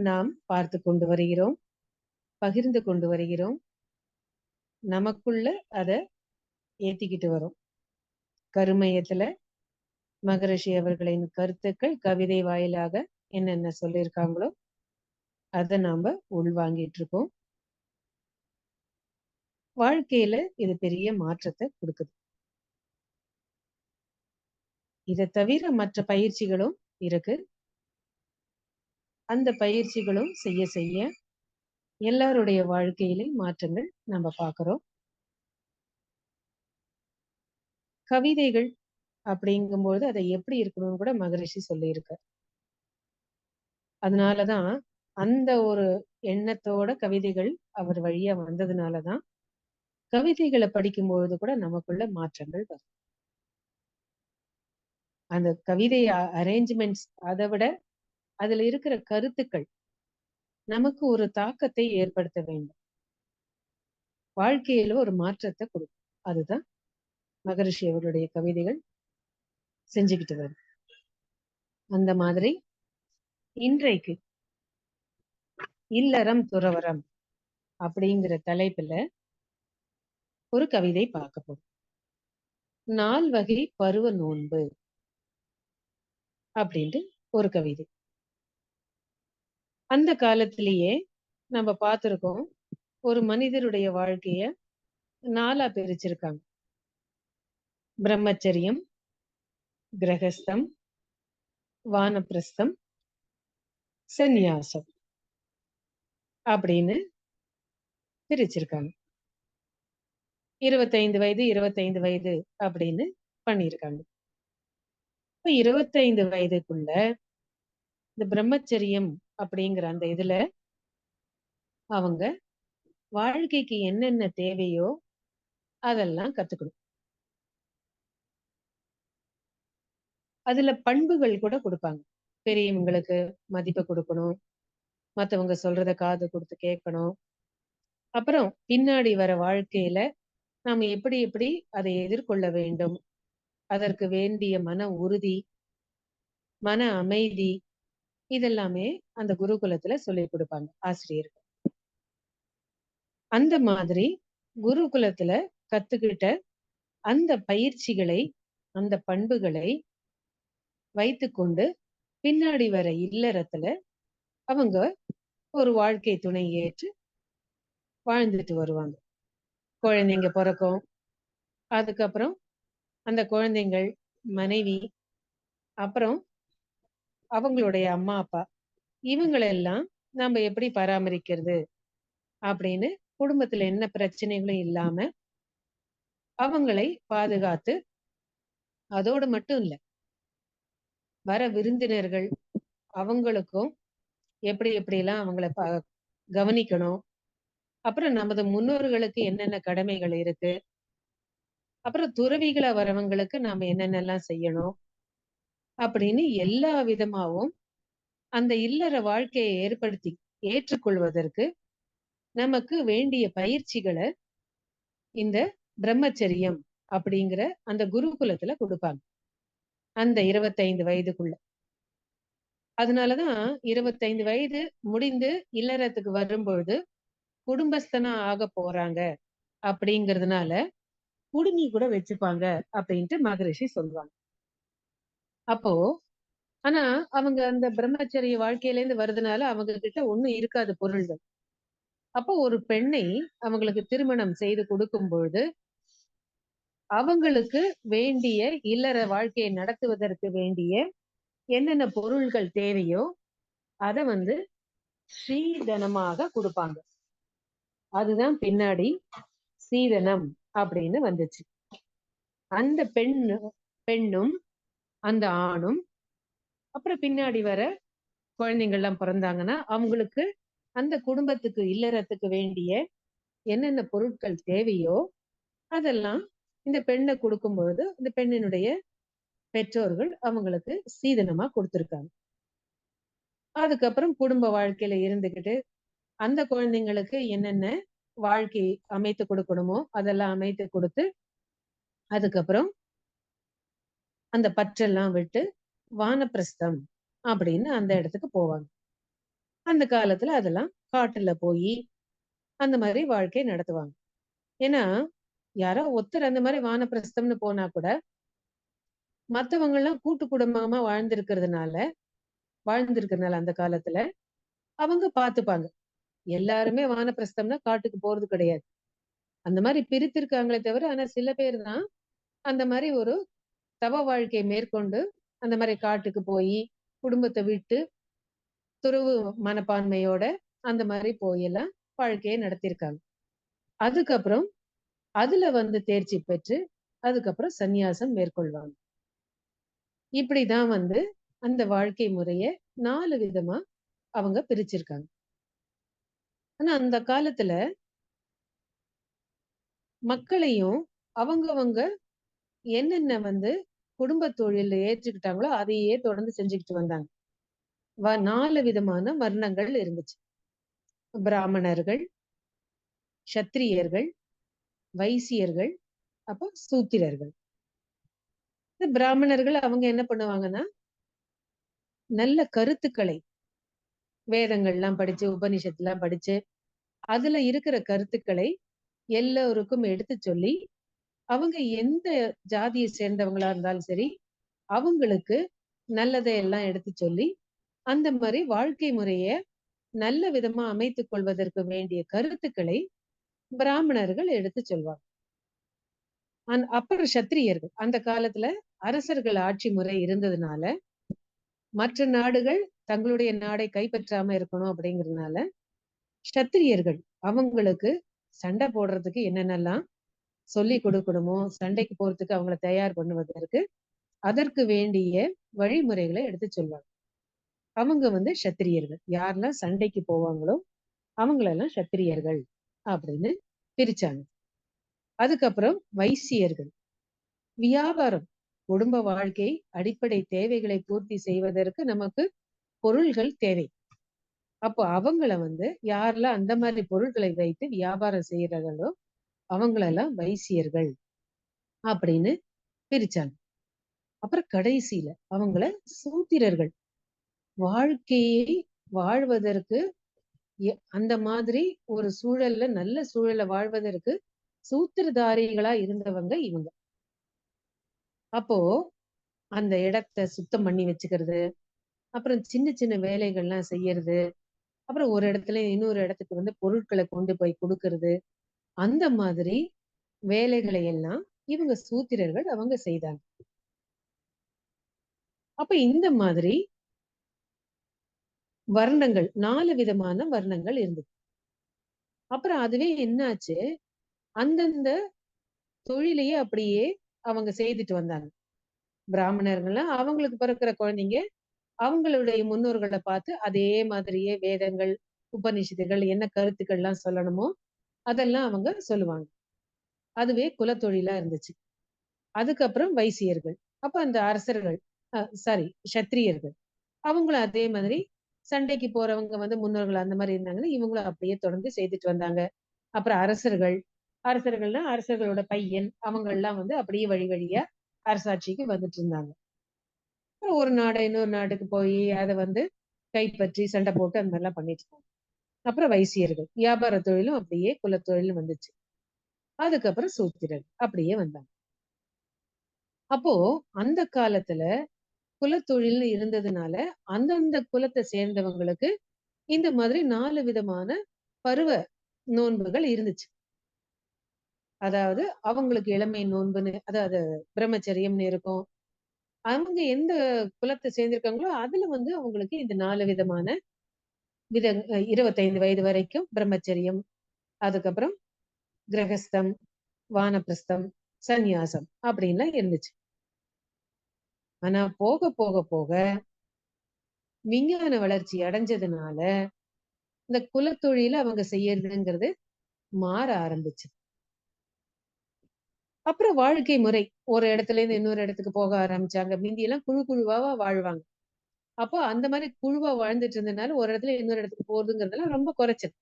நாம் பார்த்து கொண்டு வருகிறோம், பகிர்ந்து கொண்டு வருகிறோம். நமக்குள்ள அத ஏத்திக்கிட்டு வரோம். கருமையத்துல மகரிஷி அவர்களின் கருத்துக்கள் கவிதை வாயிலாக என்னென்ன சொல்லியிருக்காங்களோ அதை நாம உள்வாங்கிட்டு இருக்கோம். வாழ்க்கையில இது பெரிய மாற்றத்தை கொடுக்குது. இதை தவிர மற்ற பயிற்சிகளும் இருக்கு. அந்த பயிற்சிகளும் செய்ய செய்ய எல்லாருடைய வாழ்க்கையிலும் மாற்றங்கள் நம்ம பார்க்கிறோம். கவிதைகள் அப்படிங்கும்போது அதை எப்படி இருக்கணும்னு கூட மகரிஷி சொல்லியிருக்கார். அதனாலதான் அந்த ஒரு எண்ணத்தோட கவிதைகள் அவர் வழியா வந்ததுனாலதான் கவிதைகளை படிக்கும்பொழுது கூட நமக்குள்ள மாற்றங்கள் வரும். அந்த கவிதை அரேஞ்ச்மெண்ட்ஸ் அதை விட அதுல இருக்கிற கருத்துக்கள் நமக்கு ஒரு தாக்கத்தை ஏற்படுத்த வேண்டும், வாழ்க்கையில ஒரு மாற்றத்தை கொடுக்கும். அதுதான் மகரிஷி அவருடைய கவிதைகள் செஞ்சுக்கிட்டு வரும். அந்த மாதிரி இன்றைக்கு இல்லறம் துறவரம் அப்படிங்கிற தலைப்புல ஒரு கவிதை பார்க்க போறோம். 4 வகை பருவ நோன்பு அப்படின்ட்டு ஒரு கவிதை. அந்த காலத்திலேயே நம்ம பார்த்திருக்கோம், ஒரு மனிதருடைய வாழ்க்கைய 4ஆ பிரிச்சிருக்காங்க. பிரம்மச்சரியம், கிரகஸ்தம், வானப்பிரஸ்தம், சந்நியாசம் அப்படின்னு பிரிச்சிருக்காங்க. 25 வயது 25 வயது அப்படின்னு பண்ணியிருக்காங்க. இப்ப 25 வயதுக்குள்ள இந்த பிரம்மச்சரியம் அப்படிங்கிற அந்த இதுல அவங்க வாழ்க்கைக்கு என்னென்ன தேவையோ அதெல்லாம் கத்துக்கணும். அதுல பண்புகள் கூட கொடுப்பாங்க. பெரியவங்களுக்கு மதிப்பு கொடுக்கணும், மத்தவங்க சொல்றத காது கொடுத்து கேட்கணும். அப்புறம் பின்னாடி வர வாழ்க்கையில நாம எப்படி எப்படி அதை எதிர்கொள்ள வேண்டும், அதற்கு வேண்டிய மன உறுதி, மன அமைதி, இதெல்லாமே அந்த குருகுலத்துல சொல்லிக் கொடுப்பாங்க ஆசிரியர்கள். அந்த மாதிரி குருகுலத்துல கத்துக்கிட்ட அந்த பயிற்சிகளை, அந்த பண்புகளை வைத்துக்கொண்டு பின்னாடி வர இல்லறத்துல அவங்க ஒரு வாழ்க்கை துணை ஏற்று வாழ்ந்துட்டு வருவாங்க. குழந்தைங்க பிறக்கும், அதுக்கப்புறம் அந்த குழந்தைங்கள், மனைவி, அப்புறம் அவங்களுடைய அம்மா அப்பா, இவங்களெல்லாம் நம்ம எப்படி பராமரிக்கிறது அப்படின்னு குடும்பத்துல என்ன பிரச்சனைகளும் இல்லாம அவங்களை பாதுகாத்து, அதோடு மட்டும் இல்ல, வர விருந்தினர்கள் அவங்களுக்கும் எப்படி எப்படிலாம் அவங்கள கவனிக்கணும், அப்புறம் நமது முன்னோர்களுக்கு என்னென்ன கடமைகள் இருக்கு, அப்புறம் துறவிகளா வரவங்களுக்கு நாம என்னென்னலாம் செய்யணும் அப்படின்னு எல்லா விதமாவும் அந்த இல்லற வாழ்க்கையை ஏற்படுத்தி ஏற்றுக்கொள்வதற்கு நமக்கு வேண்டிய பயிற்சிகளை இந்த பிரம்மச்சரியம் அப்படிங்கிற அந்த குருகுலத்துல கொடுப்பாங்க அந்த 25 வயதுக்குள்ள. அதனாலதான் 25 வயது முடிந்து இல்லறத்துக்கு வரும்பொழுது குடும்பஸ்தனா ஆக போறாங்க அப்படிங்கிறதுனால குடுமி கூட வச்சுப்பாங்க அப்படின்ட்டு மகரிஷி சொல்லுவாங்க. அப்போ ஆனா அவங்க அந்த பிரம்மச்சரிய வாழ்க்கையில இருந்து வருதுனால அவங்க கிட்ட ஒண்ணும் இருக்காது பொருள்கள். அப்போ ஒரு பெண்ணை அவங்களுக்கு திருமணம் செய்து கொடுக்கும் பொழுது அவங்களுக்கு வேண்டிய இல்லற வாழ்க்கையை நடத்துவதற்கு வேண்டிய என்னென்ன பொருள்கள் தேவையோ அத சீதனமாக கொடுப்பாங்க. அதுதான் பின்னாடி சீதனம் அப்படின்னு வந்துச்சு. அந்த பெண்ணும் அந்த ஆணும் அப்புறம் பின்னாடி வர குழந்தைங்கள்லாம் பிறந்தாங்கன்னா அவங்களுக்கு அந்த குடும்பத்துக்கு இல்லறத்துக்கு வேண்டிய என்னென்ன பொருட்கள் தேவையோ அதெல்லாம் இந்த பெண்ணை கொடுக்கும் பொழுது இந்த பெண்ணினுடைய பெற்றோர்கள் அவங்களுக்கு சீதனமா கொடுத்திருக்காங்க. அதுக்கப்புறம் குடும்ப வாழ்க்கையில இருந்துகிட்டு அந்த குழந்தைங்களுக்கு என்னென்ன வாழ்க்கை அமைத்து கொடுக்கணுமோ அதெல்லாம் அமைத்து கொடுத்து அதுக்கப்புறம் அந்த பற்றெல்லாம் விட்டு வானப்பிரஸ்தம் அப்படின்னு அந்த இடத்துக்கு போவாங்க. அந்த காலத்துல அதெல்லாம் காட்டுல போய் அந்த மாதிரி வாழ்க்கை நடத்துவாங்க. ஏன்னா யாரோ ஒருத்தர் அந்த மாதிரி வானப்பிரஸ்தம்னு போனா கூட மத்தவங்க எல்லாம் கூட்டு குடும்பமா வாழ்ந்திருக்கிறதுனால அந்த காலத்துல அவங்க பாத்துப்பாங்க. எல்லாருமே வானப்பிரஸ்தம்னா காட்டுக்கு போறது கிடையாது. அந்த மாதிரி பிரித்திருக்காங்களே தவிர, ஆனா சில பேர் தான் அந்த மாதிரி ஒரு தவ வாழ்க்கை மேற்கொண்டு அந்த மாதிரி காட்டுக்கு போய் குடும்பத்தை விட்டு துறவு மனப்பான்மையோட அந்த மாதிரி போயெல்லாம் வாழ்க்கையை நடத்தியிருக்காங்க. அதுக்கப்புறம் அதுல தேர்ச்சி பெற்று அதுக்கப்புறம் சந்நியாசம் மேற்கொள்வாங்க. இப்படிதான் அந்த வாழ்க்கை முறைய 4 விதமா அவங்க பிரிச்சிருக்காங்க. ஆனா அந்த காலத்துல மக்களையும் அவங்கவங்க என்னென்ன குடும்ப தொழில ஏற்றுக்கிட்டாங்களோ அதையே தொடர்ந்து செஞ்சுக்கிட்டு வந்தாங்க. 4 விதமான வர்ணங்கள் இருந்துச்சு. பிராமணர்கள், சத்திரியர்கள், வைசியர்கள், அப்ப சூத்திரர்கள். இந்த பிராமணர்கள் அவங்க என்ன பண்ணுவாங்கன்னா, நல்ல கருத்துக்களை வேதங்கள்லாம் படிச்சு, உபனிஷத்துலாம் படிச்சு, அதுல இருக்கிற கருத்துக்களை எல்லோருக்கும் எடுத்து சொல்லி, அவங்க எந்த ஜாதியை சேர்ந்தவங்களா இருந்தாலும் சரி, அவங்களுக்கு நல்லதை எல்லாம் எடுத்து சொல்லி, அந்த மாதிரி வாழ்க்கை முறைய நல்ல விதமா அமைத்துக் கொள்வதற்கு வேண்டிய கருத்துக்களை பிராமணர்கள் எடுத்து சொல்வாங்க. அப்புறம் சத்திரியர்கள் அந்த காலத்துல அரசர்கள் ஆட்சி முறை இருந்ததுனால மற்ற நாடுகள் தங்களுடைய நாடை கைப்பற்றாம இருக்கணும் அப்படிங்கறதுனால சத்திரியர்கள் அவங்களுக்கு சண்டை போடுறதுக்கு என்னென்னலாம் சொல்லி கொடுக்கணுமோ, சண்டைக்கு போறதுக்கு அவங்களை தயார் பண்ணுவதற்கு அதற்கு வேண்டிய வழிமுறைகளை எடுத்து சொல்வாங்க. அவங்க சத்திரியர்கள். யாரெல்லாம் சண்டைக்கு போவாங்களோ அவங்களெல்லாம் சத்திரியர்கள் அப்படின்னு பிரிச்சாங்க. அதுக்கப்புறம் வைசியர்கள். வியாபாரம், குடும்ப வாழ்க்கை அடிப்படை தேவைகளை பூர்த்தி செய்வதற்கு நமக்கு பொருள்கள் தேவை. அப்போ அவங்கள யாரெல்லாம் அந்த மாதிரி பொருட்களை வைத்து வியாபாரம் செய்யறாங்களோ அவங்களெல்லாம் வைசியர்கள் அப்படின்னு பிரிச்சாங்க. அப்புறம் கடைசியில அவங்கள சூத்திரர்கள். வாழ்க்கையை வாழ்வதற்கு அந்த மாதிரி ஒரு சூழல்ல நல்ல சூழல வாழ்வதற்கு சூத்திரதாரிகளா இருந்தவங்க இவங்க. அப்போ அந்த இடத்தை சுத்தம் பண்ணி வச்சுக்கிறது, அப்புறம் சின்ன சின்ன வேலைகள்லாம் செய்யறது, அப்புறம் ஒரு இடத்துல இன்னொரு இடத்துக்கு பொருட்களை கொண்டு போய் கொடுக்கறது, அந்த மாதிரி வேலைகளை எல்லாம் இவங்க சூத்திரர்கள் அவங்க செய்தாங்க. அப்ப இந்த மாதிரி வர்ணங்கள் 4 விதமான வர்ணங்கள் இருந்தது. அப்புறம் அதுவே என்னாச்சு, அந்தந்த தொழிலையே அப்படியே அவங்க செய்துட்டு வந்தாங்க. பிராமணர்கள்லாம் அவங்களுக்கு பிறக்கிற குழந்தைங்க அவங்களுடைய முன்னோர்களை பார்த்து அதே மாதிரியே வேதங்கள், உபநிஷத்துகள் என்ன கருத்துக்கள்லாம் சொல்லணுமோ அதெல்லாம் அவங்க சொல்லுவாங்க. அதுவே குலத்தொழிலா இருந்துச்சு. அதுக்கப்புறம் வைசியர்கள். அப்ப அந்த அரசர்கள், சாரி சத்திரியர்கள். அவங்களும் அதே மாதிரி சண்டைக்கு போறவங்க முன்னோர்கள் அந்த மாதிரி இருந்தாங்கன்னா இவங்களும் அப்படியே தொடர்ந்து செய்துட்டு வந்தாங்க. அப்புறம் அரசர்கள்னா அரசர்களோட பையன் அவங்க எல்லாம் அப்படியே வழி வழியா அரசாட்சிக்கு வந்துட்டு இருந்தாங்க. அப்புறம் ஒரு நாடு இன்னொரு நாட்டுக்கு போய் அதை கைப்பற்றி சண்டை போட்டு அந்த மாதிரிலாம் பண்ணிட்டு இருந்தாங்க. அப்புறம் வைசியர்கள் வியாபார தொழிலும் அப்படியே குலத்தொழிலும் வந்துச்சு. அதுக்கப்புறம் சூத்திரர்கள் அப்படியே வந்தாங்க. அப்போ அந்த காலத்துல குலத்தொழில்னு இருந்ததுனால அந்தந்த குலத்தை சேர்ந்தவங்களுக்கு இந்த மாதிரி 4 விதமான பருவ நோன்புகள் இருந்துச்சு. அதாவது அவங்களுக்கு இளமை நோன்புன்னு, அதாவது பிரம்மச்சரியம்னு இருக்கும். அவங்க எந்த குலத்தை சேர்ந்திருக்காங்களோ அதுல அவங்களுக்கு இந்த 4 விதமான 25 வயது வரைக்கும் பிரம்மச்சரியம், அதுக்கப்புறம் கிரகஸ்தம், வானப்பிரஸ்தம், சந்நியாசம் அப்படின்லாம் இருந்துச்சு. ஆனா போக போக போக விஞ்ஞான வளர்ச்சி அடைஞ்சதுனால இந்த குலத்தொழில அவங்க செய்யறதுங்கிறது மாற ஆரம்பிச்சு. அப்புறம் வாழ்க்கை முறை ஒரு இடத்துல இருந்து இன்னொரு இடத்துக்கு போக ஆரம்பிச்சாங்க. மிந்தி எல்லாம் குழு குழுவா வாழ்வாங்க. அப்போ அந்த மாதிரி குழுவா வாழ்ந்துட்டு இருந்ததுனால ஒரு இடத்துல இன்னொரு இடத்துக்கு போறதுங்கிறதெல்லாம் ரொம்ப குறைச்சது.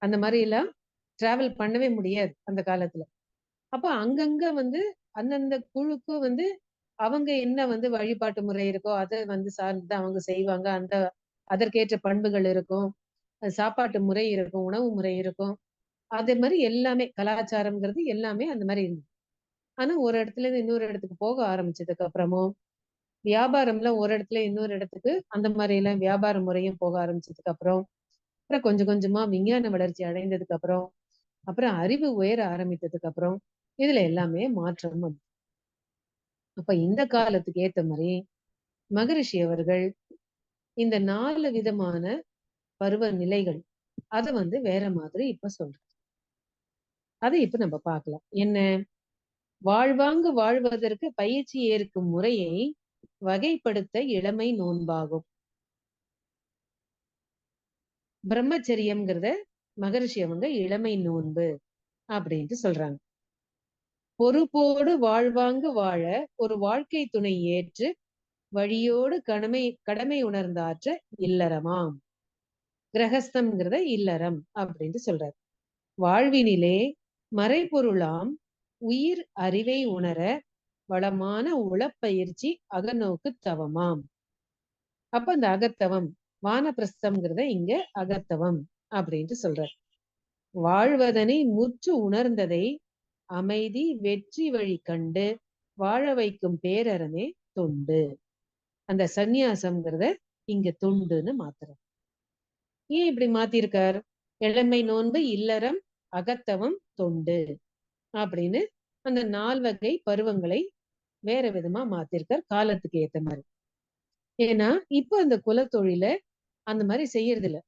அந்த மாதிரி எல்லாம் டிராவல் பண்ணவே முடியாது அந்த காலத்துல. அப்ப அங்கங்க அந்தந்த குழுக்கு அவங்க என்ன வழிபாட்டு முறை இருக்கோ அதை சார்ந்து அவங்க செய்வாங்க. அந்த அதற்கேற்ற பண்புகள் இருக்கும். சாப்பாட்டு முறை இருக்கும், உணவு முறை இருக்கும். அதே மாரி எல்லாமே கலாச்சாரம்ங்கிறது எல்லாமே அந்த மாரி இருந்தது. ஆனா ஒரு இடத்துல இருந்து இன்னொரு இடத்துக்கு போக ஆரம்பிச்சதுக்கு அப்புறமும், வியாபாரம்ல ஒரு இடத்துல இன்னொரு இடத்துக்கு அந்த மாரிலாம் வியாபார முறையும் போக ஆரம்பிச்சதுக்கு அப்புறம், அப்புறம் கொஞ்சம் கொஞ்சமா விஞ்ஞான வளர்ச்சி அடைந்ததுக்கு அப்புறம், அப்புறம் அறிவு உயர ஆரம்பித்ததுக்கு அப்புறம், இதுல எல்லாமே மாற்றம் வந்தது. அப்ப இந்த காலத்துக்கு ஏத்த மாரி மகரிஷி அவர்கள் இந்த 4 விதமான பருவ நிலைகள், அத வேற மாதிரி இப்ப சொல்றாரு. அத இப்ப நம்ம பார்க்கலாம். என்ன? வாழ்வாங்கு வாழ்வதற்கு பயிற்சி ஏற்கும் முறையை வகைப்படுத்த இளமை நோன்பாகும். பிரம்மச்சரியம்ங்கிறத மகரிஷி இளமை நோன்பு அப்படின்ட்டு சொல்றாங்க. பொறுப்போடு வாழ்வாங்கு வாழ ஒரு வாழ்க்கை துணை ஏற்று வழியோடு கடமை கடமை உணர்ந்தாற்ற இல்லறமாம். கிரகஸ்தம்ங்கிறத இல்லறம் அப்படின்ட்டு சொல்றாரு. வாழ்வினிலே மறைபொருளாம் உயிர் அறிவை உணர வளமான உளப்பயிற்சி அகநோக்கு தவமாம். அப்ப அந்த அகத்தவம் வானப்பிரஸ்தம்ங்கிறத இங்க அகத்தவம் அப்படின்ட்டு சொல்றார். வாழ்வதனை முற்று உணர்ந்ததை அமைதி வெற்றி வழி கண்டு வாழ வைக்கும் பேரறமே தொண்டு. அந்த சந்நியாசம்ங்கிறத இங்க தொண்டுன்னு மாத்துறார். ஏன் இப்படி மாத்திருக்கார்? இளமை நோன்பு, இல்லறம், அகத்தவம், தொண்டு அப்படின்னு அந்த 4 வகை பருவங்களை வேற விதமா மாத்திருக்கார் காலத்துக்கு ஏத்த மாதிரி. ஏன்னா இப்ப அந்த குலத்தொழில அந்த மாதிரி செய்யறது இல்ல.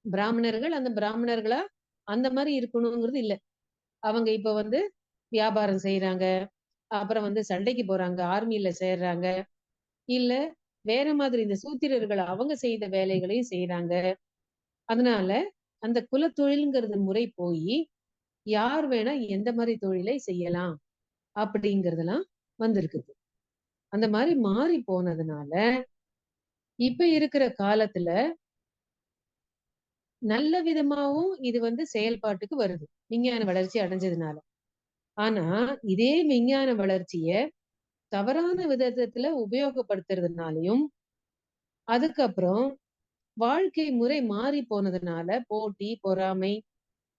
பிராமணர்கள் அந்த பிராமணர்களா அந்த மாதிரி இருக்கணுங்கிறது இல்ல. அவங்க இப்ப வியாபாரம் செய்யறாங்க, அப்புறம் சண்டைக்கு போறாங்க, ஆர்மியில சேர்றாங்க, இல்ல வேற மாதிரி இந்த சூத்திரர்கள் அவங்க செய்த வேலைகளையும் செய்யறாங்க. அதனால அந்த குலத்தொழில்ங்கிறது முறை போய் யார் வேணா எந்த மாதிரி தொழிலை செய்யலாம் அப்படிங்கறதெல்லாம் வந்திருக்குது. அந்த மாதிரி மாறி போனதுனால இப்ப இருக்கிற காலத்துல நல்ல விதமாவும் இது செயல்பாட்டுக்கு வருது, விஞ்ஞான வளர்ச்சி அடைஞ்சதுனால. ஆனா இதே விஞ்ஞான வளர்ச்சிய தவறான விதத்துல உபயோகப்படுத்துறதுனாலயும், அதுக்கப்புறம் வாழ்க்கை முறை மாறி போனதுனால, போட்டி, பொறாமை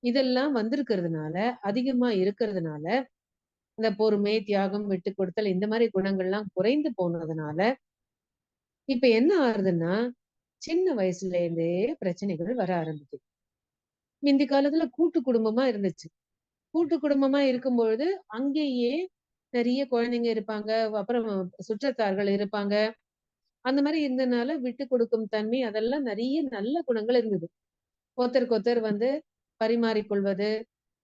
இதெல்லாம் வந்திருக்கிறதுனால, அதிகமா இருக்கிறதுனால, இந்த பொறுமை, தியாகம், விட்டு கொடுத்தல் இந்த மாதிரி குணங்கள்லாம் குறைந்து போனதுனால, இப்ப என்ன ஆகுதுன்னா, சின்ன வயசுல இருந்தே பிரச்சனைகள் வர ஆரம்பிக்குது. முந்தி காலத்துல கூட்டு குடும்பமா இருந்துச்சு. கூட்டு குடும்பமா இருக்கும்பொழுது, அங்கேயே நிறைய குழந்தைங்க இருப்பாங்க. அப்புறம் சுற்றத்தார்கள் இருப்பாங்க. அந்த மாரி இருந்தனால விட்டு கொடுக்கும் தன்மை அதெல்லாம் நிறைய நல்ல குணங்கள் இருந்தது. ஒருத்தருக்கு ஒருத்தர் பரிமாறிக்கொள்வது.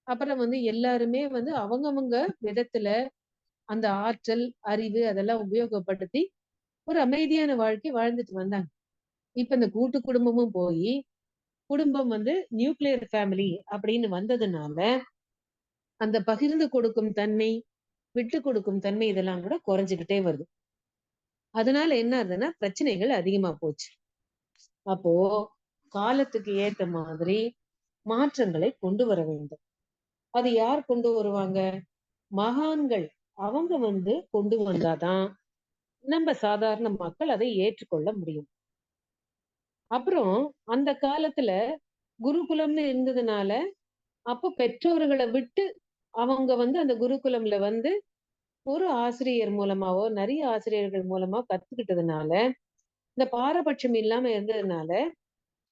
அப்புறம் எல்லாருமே அவங்கவங்க விதத்துல அந்த ஆற்றல், அறிவு அதெல்லாம் உபயோகப்படுத்தி ஒரு அமைதியான வாழ்க்கை வாழ்ந்துட்டு வந்தாங்க. இப்ப இந்த கூட்டு குடும்பமும் போயி, குடும்பம் நியூக்ளியர் ஃபேமிலி அப்படின்னு வந்ததுனால, அந்த பகிர்ந்து கொடுக்கும் தன்மை, விட்டு கொடுக்கும் தன்மை இதெல்லாம் கூட குறைஞ்சுகிட்டே வருது. அதனால என்ன ஆகுதுன்னா, பிரச்சனைகள் அதிகமா போச்சு. அப்போ காலத்துக்கு ஏத்த மாதிரி மாற்றங்களை கொண்டு வர வேண்டும். அது யார் கொண்டு வருவாங்க? மகான்கள். அவங்க கொண்டு வந்தாதான் நம்ம சாதாரண மக்கள் அதை ஏற்றுக்கொள்ள முடியும். அப்புறம் அந்த காலத்துல குருகுலம்னு இருந்ததுனால, அப்ப பெற்றோர்களை விட்டு அவங்க அந்த குருகுலம்ல ஒரு ஆசிரியர் மூலமாவோ, நிறைய ஆசிரியர்கள் மூலமா கத்துக்கிட்டதுனால, இந்த பாரபட்சம் இல்லாம இருந்ததுனால,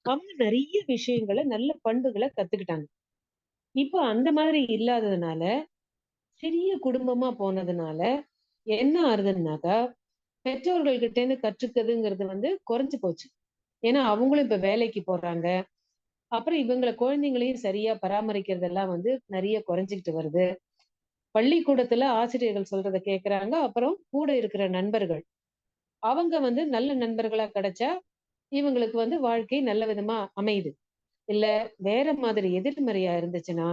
அவங்க நிறைய விஷயங்கள, நல்ல பண்புகள கத்துக்கிட்டாங்க. இப்ப அந்த மாதிரி இல்லாததுனால, சிறிய குடும்பமா போனதுனால, என்ன ஆறுதுன்னாக்கா, பெற்றோர்கள் கிட்ட இருந்து கற்றுக்கிறதுங்கிறது குறைஞ்சு போச்சு. ஏன்னா அவங்களும் இப்ப வேலைக்கு போறாங்க. அப்புறம் இவங்கள குழந்தைங்களையும் சரியா பராமரிக்கிறதெல்லாம் நிறைய குறைஞ்சுகிட்டு வருது. பள்ளிக்கூடத்துல ஆசிரியர்கள் சொல்றத கேட்கறாங்க. அப்புறம் கூட இருக்கிற நண்பர்கள். அவங்க நல்ல நண்பர்களா கிடைச்சா, இவங்களுக்கு வாழ்க்கை நல்ல விதமா அமையுது. இல்ல வேற மாதிரி எதிர்மறையா இருந்துச்சுன்னா,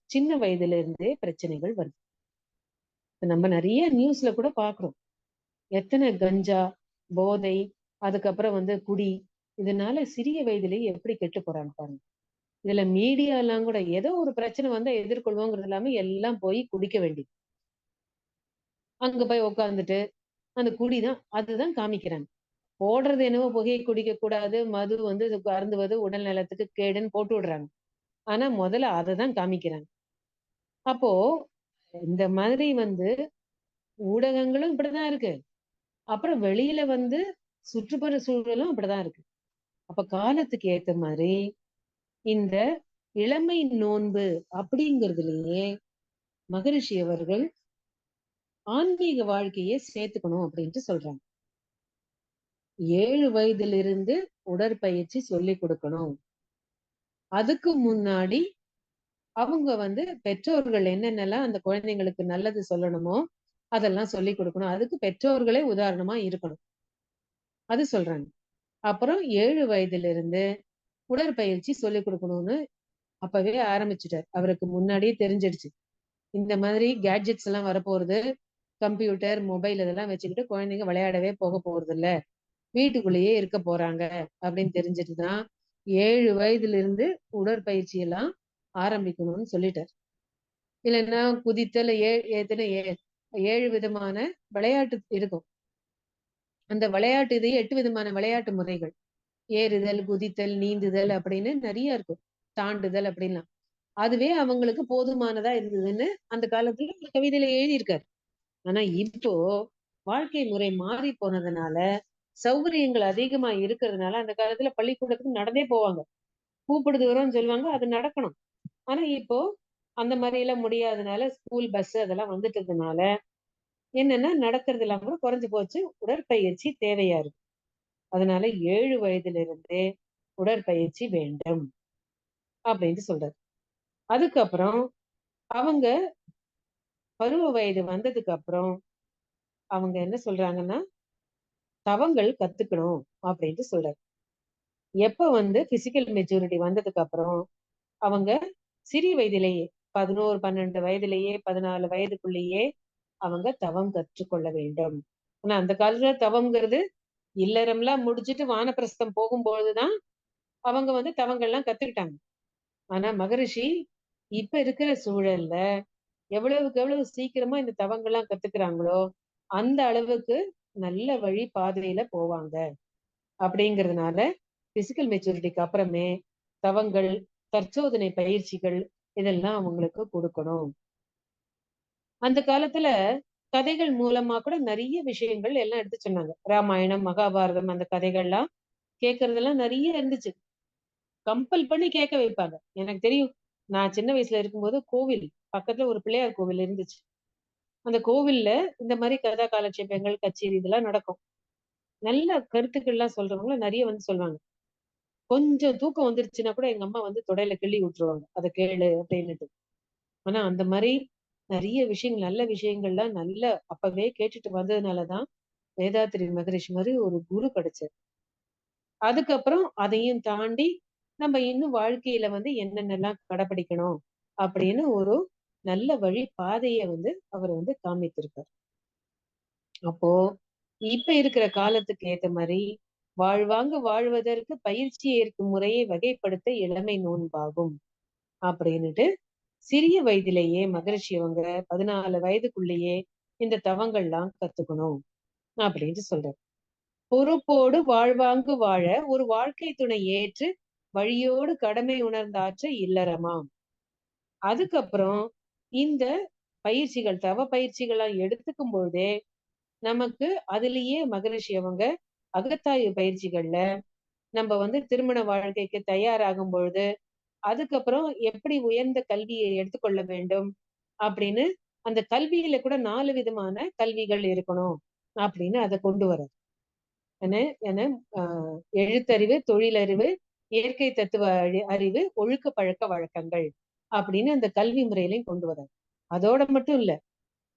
சின்ன வயதுல இருந்தே பிரச்சனைகள் வருது. இப்ப நம்ம நிறைய நியூஸ்ல கூட பாக்குறோம். எத்தனை கஞ்சா, போதை, அதுக்கப்புறம் குடி, இதனால சிறிய வயதிலேயே எப்படி கெட்டு போறாங்க பாருங்க. இதுல மீடியா எல்லாம் கூட ஏதோ ஒரு பிரச்சனை வந்தா எதிர்கொள்வோங்கிறது இல்லாம எல்லாம் போய் குடிக்க வேண்டியது. அங்க போய் உட்கார்ந்துட்டு அந்த குடிதான் அதுதான் காமிக்கிறாங்க. போடுறது என்னவோ புகையை குடிக்க கூடாது, மது வந்து அருந்துவது உடல் நலத்துக்கு கேடுன்னு போட்டு விடுறாங்க. ஆனா முதல்ல அததான் காமிக்கிறாங்க. அப்போ இந்த மாதிரி வந்து ஊடகங்களும் இப்படிதான் இருக்கு. அப்புறம் வெளியில வந்து சுற்றுப்புற சூழலும் அப்படிதான் இருக்கு. அப்ப காலத்துக்கு ஏத்த மாதிரி இந்த இளமை நோன்பு அப்படிங்கிறதுலயே மகரிஷி அவர்கள் ஆன்மீக வாழ்க்கையை சேர்த்துக்கணும் அப்படின்ட்டு சொல்றாங்க. 7 வயதிலிருந்து உடற்பயிற்சி சொல்லிக் கொடுக்கணும். அதுக்கு முன்னாடி அவங்க வந்து பெற்றோர்கள் என்னென்னலாம் அந்த குழந்தைங்களுக்கு நல்லது சொல்லணுமோ அதெல்லாம் சொல்லிக் கொடுக்கணும். அதுக்கு பெற்றோர்களே உதாரணமா இருக்கணும். அது சொல்றாங்க. அப்புறம் 7 வயதிலிருந்து உடற்பயிற்சி சொல்லிக் கொடுக்கணும்னு அப்பவே ஆரம்பிச்சுட்டார். அவருக்கு முன்னாடியே தெரிஞ்சிடுச்சு. இந்த மாதிரி கேட்ஜெட்ஸ் எல்லாம் வரப்போறது. கம்ப்யூட்டர், மொபைல் இதெல்லாம் வச்சுக்கிட்டு குழந்தைங்க விளையாடவே போக போறதில்ல. வீட்டுக்குள்ளேயே இருக்க போறாங்க அப்படின்னு தெரிஞ்சுட்டு தான் 7 வயதுல இருந்து உடற்பயிற்சி எல்லாம் ஆரம்பிக்கணும்னு சொல்லிட்டார். இல்லைன்னா குதித்தல் எத்தனை 7 விதமான விளையாட்டு இருக்கும். அந்த விளையாட்டு இது 8 விதமான விளையாட்டு முறைகள். ஏறுதல், குதித்தல், நீந்துதல் அப்படின்னு நிறைய இருக்கும். தாண்டுதல் அப்படின்லாம். அதுவே அவங்களுக்கு போதுமானதா இருந்ததுன்னு அந்த காலத்துல ஒரு கவிதையில எழுதியிருக்காரு. ஆனா இப்போ வாழ்க்கை முறை மாறி போனதுனால சௌகரியங்கள் அதிகமா இருக்கிறதுனால அந்த காலத்துல பள்ளிக்கூடத்துக்கு நடந்தே போவாங்க. கூப்பிடுது வரோம்னு சொல்லுவாங்க. அது நடக்கணும். ஆனா இப்போ அந்த மாதிரி எல்லாம் முடியாதனால ஸ்கூல் பஸ் அதெல்லாம் வந்துட்டதுனால என்னன்னா நடக்கிறது எல்லாம் கூட குறைஞ்சு போச்சு. உடற்பயிற்சி தேவையா இருக்கு. அதனால 7 வயதுல இருந்தே உடற்பயிற்சி வேண்டும் அப்படின்னு சொல்றாரு. அதுக்கப்புறம் அவங்க பருவ வயது வந்ததுக்கு அப்புறம் அவங்க என்ன சொல்றாங்கன்னா தவங்கள் கத்துக்கணும் அப்படின்ட்டு சொல்றாரு. எப்ப வந்து பிசிக்கல் மெச்சூரிட்டி வந்ததுக்கு அப்புறம் அவங்க சிறிய வயதிலேயே 11, 12 வயதிலேயே 14 வயதுக்குள்ளேயே அவங்க தவம் கற்றுக்கொள்ள வேண்டும். ஆனா அந்த காலத்துல தவம்ங்கிறது இல்லறம்லாம் முடிச்சிட்டு வானப்பிரஸ்தம் போகும்பொழுதுதான் அவங்க வந்து தவங்கள்லாம் கத்துக்கிட்டாங்க. ஆனா மகரிஷி இப்ப இருக்கிற சூழல்ல எவ்வளவுக்கு எவ்வளவு சீக்கிரமா இந்த தவங்கள்லாம் கத்துக்கிறாங்களோ அந்த அளவுக்கு நல்ல வழி பாதையில போவாங்க அப்படிங்கிறதுனால பிசிக்கல் மெச்சூரிட்டிக்கு அப்புறமே தவங்கள், தற்சோதனை பயிற்சிகள் இதெல்லாம் அவங்களுக்கு கொடுக்கணும். அந்த காலத்துல கதைகள் மூலமா கூட நிறைய விஷயங்கள் எல்லாம் எடுத்து சொன்னாங்க. ராமாயணம், மகாபாரதம் அந்த கதைகள்லாம் கேட்கறதெல்லாம் நிறைய இருந்துச்சு. கம்பல் பண்ணி கேட்க வைப்பாங்க. எனக்கு தெரியும். நான் சின்ன வயசுல இருக்கும்போது கோவில் பக்கத்துல ஒரு பிள்ளையார் கோவில் இருந்துச்சு. அந்த கோவில்ல இந்த மாதிரி கதா காலட்சேபங்கள், கச்சேரி இதெல்லாம் நடக்கும். நல்ல கருத்துக்கள்லாம் சொல்றவங்க நிறைய வந்து சொல்லுவாங்க. கொஞ்சம் தூக்கம் வந்துருச்சுன்னா கூட எங்க அம்மா வந்து தொடையில கிள்ளி விட்டுருவாங்க. அத கேளு அப்படின்னுட்டு. ஆனா அந்த மாதிரி நிறைய விஷயங்கள், நல்ல விஷயங்கள்லாம் நல்ல அப்பவே கேட்டுட்டு வந்ததுனாலதான் வேதாத்திரி மகரிஷி மாதிரி ஒரு குரு கிடைச்சாரு. அதுக்கப்புறம் அதையும் தாண்டி நம்ம இன்னும் வாழ்க்கையில வந்து என்னென்னலாம் கடைபிடிக்கணும் அப்படின்னு ஒரு நல்ல வழி பாதைய வந்து அவர் வந்து காமித்திருக்கார். அப்போ இப்ப இருக்கிற காலத்துக்கு ஏத்த மாதிரி வாழ்வாங்க வாழ்வதற்கு பயிற்சி ஏற்கும் முறையை வகைப்படுத்த இளமை நோன்பாகும் அப்படின்னுட்டு சிறிய வயதிலேயே மகரிஷி அவங்க 14 வயதுக்குள்ளேயே இந்த தவங்கள்லாம் கத்துக்கணும் அப்படின்னு சொல்றாரு. பொறுப்போடு வாழ்வாங்கு வாழ ஒரு வாழ்க்கை துணை ஏற்று வழியோடு கடமை உணர்ந்தாற்ற இல்லறமாம். அதுக்கப்புறம் இந்த பயிற்சிகள் தவ பயிற்சிகளா எடுத்துக்கும் பொழுதே நமக்கு அதுலயே மகரிஷி அவங்க அகத்தாய்வு பயிற்சிகள்ல நம்ம வந்து திருமண வாழ்க்கைக்கு தயாராகும் பொழுது அதுக்கப்புறம் எப்படி உயர்ந்த கல்வியை எடுத்துக்கொள்ள வேண்டும் அப்படின்னு அந்த கல்வியில கூட 4 விதமான கல்விகள் இருக்கணும் அப்படின்னு அதை கொண்டு வர என என எழுத்தறிவு, தொழிலறிவு, இயற்கை தத்துவ அறிவு, ஒழுக்க பழக்க வழக்கங்கள் அப்படின்னு அந்த கல்வி முறையிலையும் கொண்டு வர. அதோட மட்டும் இல்ல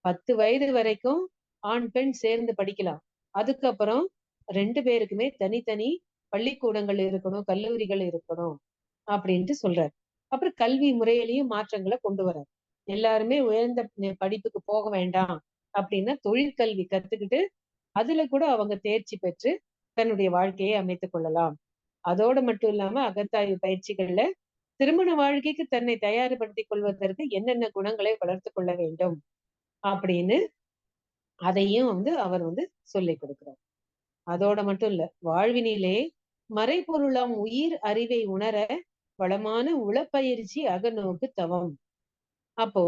10 வயது வரைக்கும் ஆண் பெண் சேர்ந்து படிக்கலாம். அதுக்கப்புறம் 2 பேருக்குமே தனித்தனி பள்ளிக்கூடங்கள் இருக்கணும், கல்லூரிகள் இருக்கணும் அப்படின்ட்டு சொல்றாரு. அப்புறம் கல்வி முறையிலையும் மாற்றங்களை கொண்டு வரார். எல்லாருமே உயர்ந்த படிப்புக்கு போக வேண்டாம் அப்படின்னா தொழிற்கல்வி கத்துக்கிட்டு அதுல கூட அவங்க தேர்ச்சி பெற்று தன்னுடைய வாழ்க்கையை அமைத்துக் கொள்ளலாம். அதோட மட்டும் இல்லாம அகத்தாய்வு பயிற்சிகள்ல திருமண வாழ்க்கைக்கு தன்னை தயார்படுத்திக் கொள்வதற்கு என்னென்ன குணங்களை வளர்த்துக் கொள்ள வேண்டும் அப்படின்னு அதையும் வந்து அவர் வந்து சொல்லிக் கொடுக்கிறார். அதோட மட்டும் இல்ல, வாழ்வினிலே மறைபொருளாம் உயிர் அறிவை உணர வளமான உளப்பயிற்சி அகநோக்கு தவம். அப்போ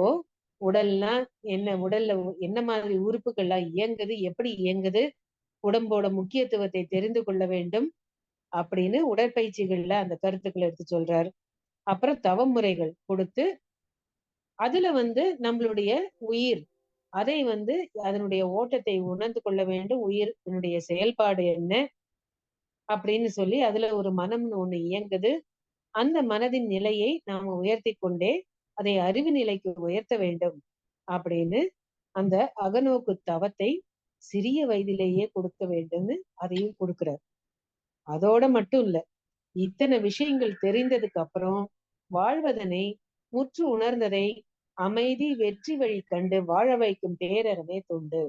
உடல்னா என்ன, உடல்ல என்ன மாதிரி உறுப்புகள்லாம் இயங்குது, எப்படி இயங்குது, உடம்போட முக்கியத்துவத்தை தெரிந்து கொள்ள வேண்டும் அப்படின்னு உடற்பயிற்சிகள்ல அந்த கருத்துக்களை எடுத்து சொல்றாரு. அப்புறம் தவ முறைகள் கொடுத்து அதுல நம்மளுடைய உயிர் அதை அதனுடைய ஓட்டத்தை உணர்ந்து கொள்ள வேண்டும். உயிரினுடைய செயல்பாடு என்ன அப்படின்னு சொல்லி அதுல ஒரு மனம்னு ஒண்ணு இயங்குது. அந்த மனதின் நிலையை நாம உயர்த்தி கொண்டே அதை அறிவு நிலைக்கு உயர்த்த வேண்டும் அப்படின்னு அந்த அகநோக்கு தவத்தை சிறிய வயதிலேயே கொடுக்க வேண்டும்னு அதையும் கொடுக்கிறார். அதோட மட்டும் இல்ல, இத்தனை விஷயங்கள் தெரிந்ததுக்கு அப்புறம் வாழ்வதனை முற்று உணர்ந்ததை அமைதி வெற்றி வழி கண்டு வாழ வைக்கும் பேரறவே தொண்டு.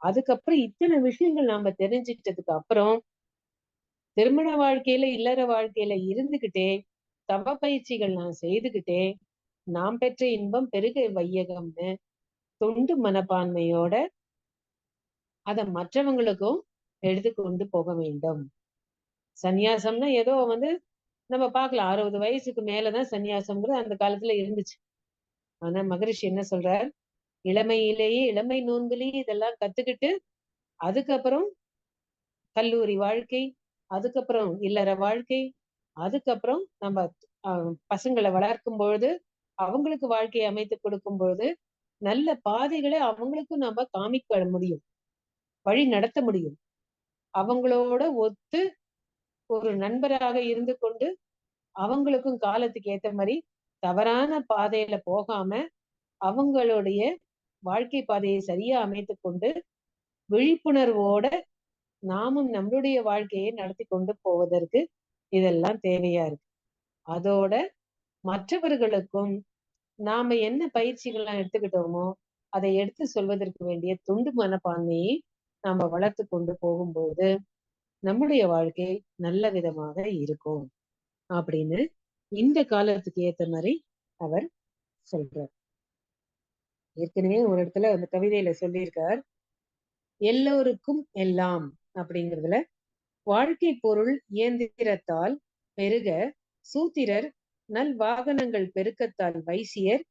அதுக்கப்புறம் இத்தனை விஷயங்கள் நாம தெரிஞ்சுக்கிட்டதுக்கு அப்புறம் திருமண வாழ்க்கையில இல்லற வாழ்க்கையில இருந்துகிட்டே தவ பயிற்சிகள் நான் செய்துகிட்டே நாம் பெற்ற இன்பம் பெருக வையகம்னு தொண்டு மனப்பான்மையோட அதை மற்றவங்களுக்கும் எடுத்து கொண்டு போக வேண்டும். சந்நியாசம்னா ஏதோ நம்ம பார்க்கலாம், 60 வயசுக்கு மேலதான் சந்நியாசம்ங்கிறது அந்த காலத்துல இருந்துச்சு. ஆனா மகரிஷி என்ன சொல்றார், இளமையிலேயே இளமை நோன்பிலேயே இதெல்லாம் கத்துக்கிட்டு அதுக்கப்புறம் கல்லூரி வாழ்க்கை, அதுக்கப்புறம் இல்லற வாழ்க்கை, அதுக்கப்புறம் நம்ம பசங்களை வளர்க்கும் பொழுது அவங்களுக்கு வாழ்க்கையை அமைத்து கொடுக்கும் பொழுது நல்ல பாதைகளை அவங்களுக்கும் நம்ம காமிக்க முடியும், வழி நடத்த முடியும். அவங்களோட ஒத்து ஒரு நண்பராக இருந்து கொண்டு அவங்களுக்கும் காலத்துக்கு ஏத்த மாதிரி தவறான பாதையில போகாம அவங்களுடைய வாழ்க்கை பாதையை சரியா அமைத்து கொண்டு விழிப்புணர்வோட நாமும் நம்மளுடைய வாழ்க்கையை நடத்தி கொண்டு போவதற்கு இதெல்லாம் தேவையா இருக்கு. அதோட மற்றவர்களுக்கும் நாம என்ன பயிற்சிகள்லாம் எடுத்துக்கிட்டோமோ அதை எடுத்து சொல்வதற்கு வேண்டிய தொண்டு மனப்பான்மையை நாம வளர்த்து கொண்டு போகும்போது நம்முடைய வாழ்க்கை நல்ல விதமாக இருக்கும் அப்படின்னு இந்த காலத்துக்கு ஏத்த மாதிரி அவர் சொல்றார். ஏற்கனவே ஒரு இடத்துல அந்த கவிதையில சொல்லியிருக்கார், எல்லோருக்கும் எல்லாம் அப்படிங்கிறதுல வாழ்க்கை பொருள் இயந்திரத்தால் பெருக சூத்திரர், நல் வாகனங்கள் பெருக்கத்தால் வைசியர்,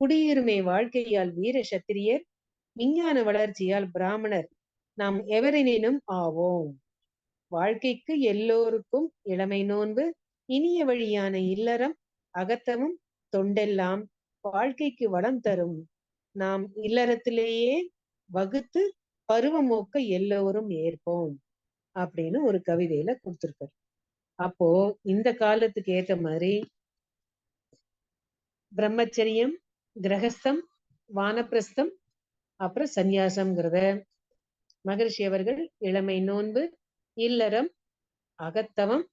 குடியுரிமை வாழ்க்கையால் வீர சத்திரியர், விஞ்ஞான வளர்ச்சியால் பிராமணர், நாம் எவரெனினும் ஆவோம். வாழ்க்கைக்கு எல்லோருக்கும் இளமை நோன்பு, இனிய வழியான இல்லறம், அகத்தமும் தொண்டெல்லாம் வாழ்க்கைக்கு வளம் தரும். நாம் இல்லறத்திலேயே வகுத்து பருவமோக்க எல்லோரும் ஏற்போம் அப்படின்னு ஒரு கவிதையில கொடுத்திருக்காரு. அப்போ இந்த காலத்துக்கு ஏற்ற மாதிரி பிரம்மச்சரியம், கிரகஸ்தம், வானப்பிரஸ்தம், அப்புறம் சந்நியாசம்ங்கிறத மகரிஷி அவர்கள் இளமை நோன்பு, இல்லறம், அகத்தவம்,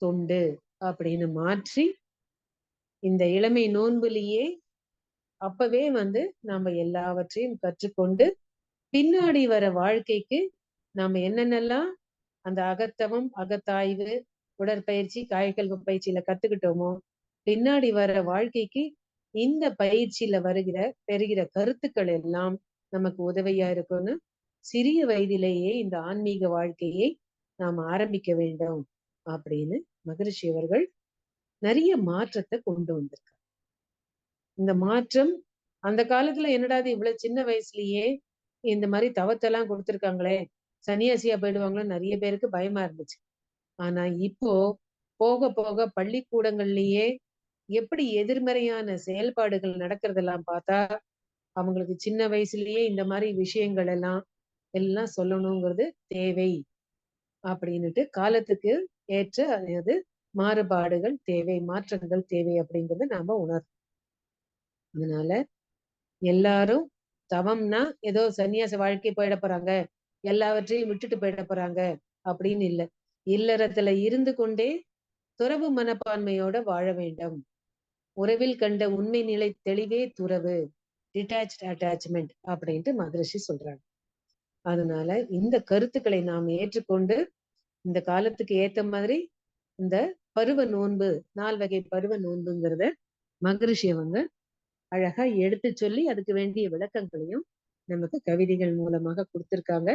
தொண்டு அப்படின்னு மாற்றி இந்த இளமை நோன்புலேயே அப்பவே நாம எல்லாவற்றையும் கற்றுக்கொண்டு பின்னாடி வர வாழ்க்கைக்கு நாம என்னென்னலாம் அந்த அகத்தவம், அகத்தாய்வு, உடற்பயிற்சி, காயக்கல்வி பயிற்சியில கத்துக்கிட்டோமோ பின்னாடி வர வாழ்க்கைக்கு இந்த பயிற்சியில பெறுகிற கருத்துக்கள் எல்லாம் நமக்கு உதவியா இருக்கும்னு சிறிய வயதிலேயே இந்த ஆன்மீக வாழ்க்கையை நாம் ஆரம்பிக்க வேண்டும் அப்படின்னு மகரிஷி அவர்கள் நிறைய மாற்றத்தை கொண்டு வந்திருக்காங்க. இந்த மாற்றம் அந்த காலத்துல என்னடாது இவ்வளவு சின்ன வயசுலயே இந்த மாதிரி தவத்தெல்லாம் கொடுத்திருக்காங்களே, சன்னியாசியா போயிடுவாங்களோ நிறைய பேருக்கு பயமா இருந்துச்சு. ஆனா இப்போ போக போக பள்ளிக்கூடங்கள்லயே எப்படி எதிர்மறையான செயல்பாடுகள் நடக்கிறதெல்லாம் பார்த்தா அவங்களுக்கு சின்ன வயசுலயே இந்த மாதிரி விஷயங்கள் எல்லாம் சொல்லணுங்கிறது தேவை அப்படின்னுட்டு காலத்துக்கு ஏற்ற அதாவது மாறுபாடுகள் தேவை, மாற்றங்கள் தேவை அப்படிங்கறத நாம உணர்றோம். அதனால எல்லாரும் தவம்னா ஏதோ சன்னியாச வாழ்க்கை போயிட போறாங்க, எல்லாவற்றையும் விட்டுட்டு போயிட போறாங்க அப்படின்னு இல்லை. இல்லறத்துல இருந்து கொண்டே துறவு மனப்பான்மையோட வாழ வேண்டும். உறவில் கண்ட உண்மை நிலை தெளிவே துறவு, டிட்டாச்ட் அட்டாச்மெண்ட் அப்படின்ட்டு மகரிஷி சொல்றாங்க. அதனால இந்த கருத்துக்களை நாம் ஏற்றுக்கொண்டு இந்த காலத்துக்கு ஏத்த மாதிரி இந்த பருவ நோன்பு, 4 வகை பருவ நோன்புங்கிறத மகரிஷி அழகா எடுத்து சொல்லி அதுக்கு வேண்டிய விளக்கங்களையும் நமக்கு கவிதைகள் மூலமாக கொடுத்திருக்காங்க.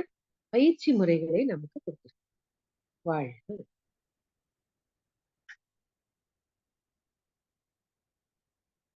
பயிற்சி முறைகளை நமக்கு கொடுத்திருக்கு. வாழ்க!